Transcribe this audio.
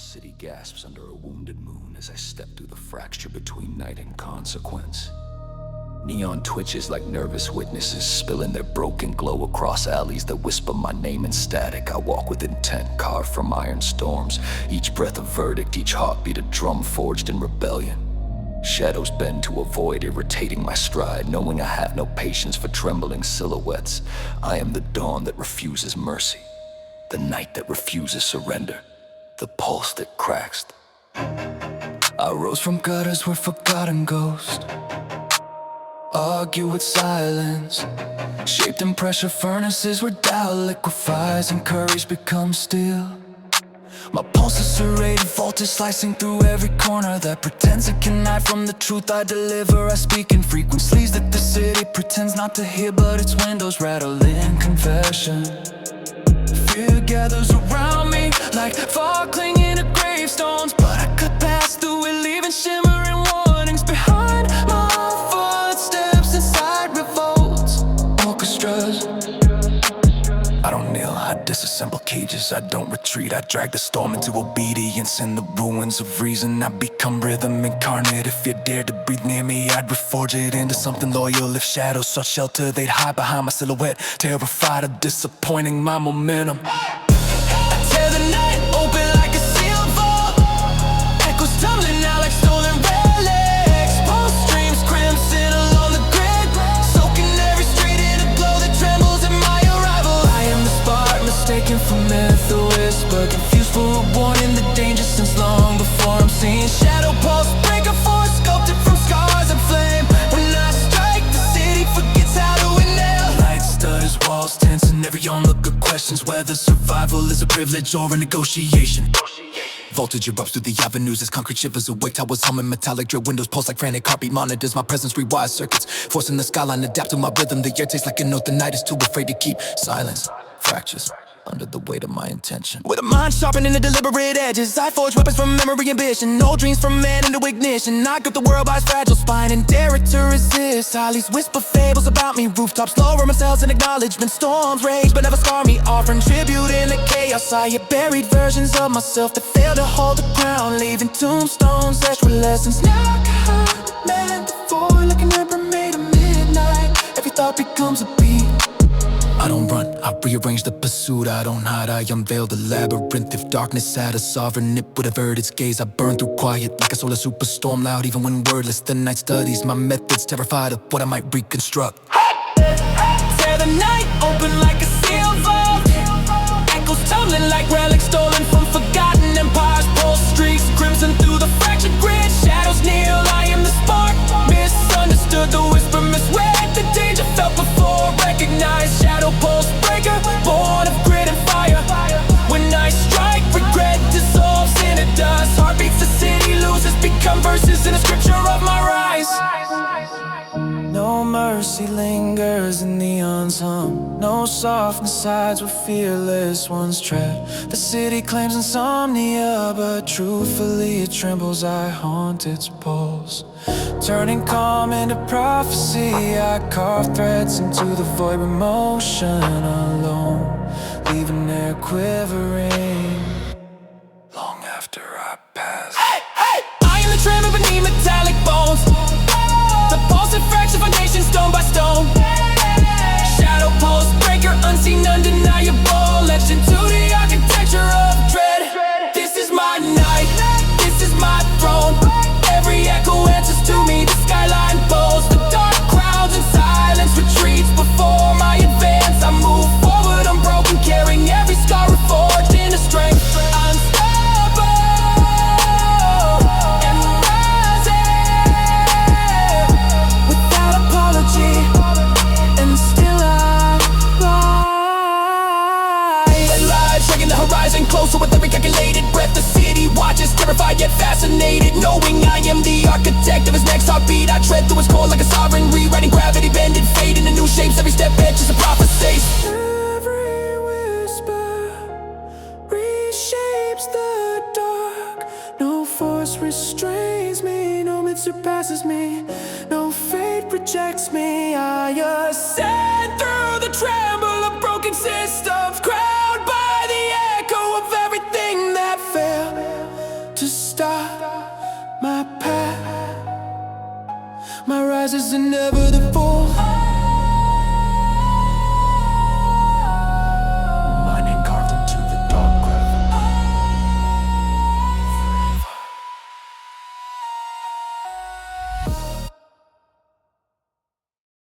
city gasps under a wounded moon as I step through the fracture between night and consequence. Neon twitches like nervous witnesses, spilling their broken glow across alleys that whisper my name in static. I walk with intent carved from iron storms, each breath a verdict, each heartbeat a drum forged in rebellion. Shadows bend to avoid irritating my stride, knowing I have no patience for trembling silhouettes. I am the dawn that refuses mercy, the night that refuses surrender, the pulse that cracks. I rose from gutters where forgotten ghosts argue with silence, shaped in pressure furnaces where doubt liquefies and courage becomes steel. My pulse is serrated, voltage slicing through every corner that pretends it can hide from the truth I deliver. I speak in frequencies that the city pretends not to hear, but its windows rattle in confession. Fear gathers around me like fog clinging to gravestones, but I could pass through it, leaving shimmering warnings behind my footsteps inside revolts, orchestras. I don't kneel, I disassemble cages, I don't retreat, I drag the storm into obedience. In the ruins of reason, I become rhythm incarnate. If you dared to breathe near me, I'd reforge it into something loyal. If shadows sought shelter, they'd hide behind my silhouette, terrified of disappointing my momentum. I tear the night open like a sealed vault, echoes tumbling out like stolen relics, pulse streams crimson along the grid, soaking every street in a glow that trembles at my arrival. I am the spark mistaken for myth, a whisper confused for a warning, the danger since long before I'm seen. Shadow pulse breaker force sculpted from scars and flame. When I strike, the city forgets how to inhale. Light stutters, walls tense, and every onlooker questions whether survival is a privilege or a negotiation. Voltage erupts through the avenues as concrete shivers awake. Towers humming, metallic drill windows pulse like frantic heartbeat monitors. My presence rewires circuits, forcing the skyline adapt to my rhythm. The air tastes like a note, the night is too afraid to keep silence. Fractures under the weight of my intention. With a mind sharpening the deliberate edges, I forge weapons from memory ambition. Old dreams from man into ignition. I grip the world by its fragile spine and dare it to resist. Hollies whisper fables about me, rooftops lower themselves in acknowledgement. Storms rage but never scar me, offering tribute in the chaos. I hear buried versions of myself that fail to hold the ground, leaving tombstones etched with lessons now God meant for, like an emperor made of midnight. Every thought becomes a beat. I don't run, I rearrange the pursuit. I don't hide, I unveil the labyrinth. If darkness had a sovereign, it would avert its gaze. I burn through quiet like a solar superstorm, loud even when wordless. The night studies my methods, terrified of what I might reconstruct. Tear the night open like a sealed vault, echoes tumbling like relics stolen from forgotten empires. Pulse streaks crimson through the fractured grid. Shadows kneel, I am the spark, misunderstood, the whisper misread. The danger felt before recognized. Shadow pulse breaker, born of grit and fire. When I strike, regret dissolves into dust. Heartbeats the city loses, become verses in a scripture of my rise. No mercy lingers in neon's hum, no softness hides where fearless ones tread. The city claims insomnia, but truthfully it trembles. I haunt its pulse, turning calm into prophecy. I carve threads into the void with motion alone, leaving air quivering long after I pass. Hey, hey! I am the tremor beneath metallic bones, the pulse and fracture foundation stone by stone. Shadow pulse breaker, unseen, undeniable, etched into the architecture of dread. This is my night, this is my throne. Every echo answers to me, the skyline bows. The dark crowds in silence retreats before my advance. I move forward unbroken, carrying every scar reforged into strength. Unstoppable and rising without apology, and still I rise. Alive, tracking the horizon, closer with every calculated breath. The city watches, terrified yet fascinated, knowing I am the architect of his next heartbeat. I tread through his core like a sovereign, rewriting gravity, bending fate into new shapes. Every step etches a prophecy. Every whisper reshapes the dark. No force restrains me, no myth surpasses me, no fate rejects me. I ascend through the tremble of broken systems, crowned by the echo of everything that failed. rises and never the fall.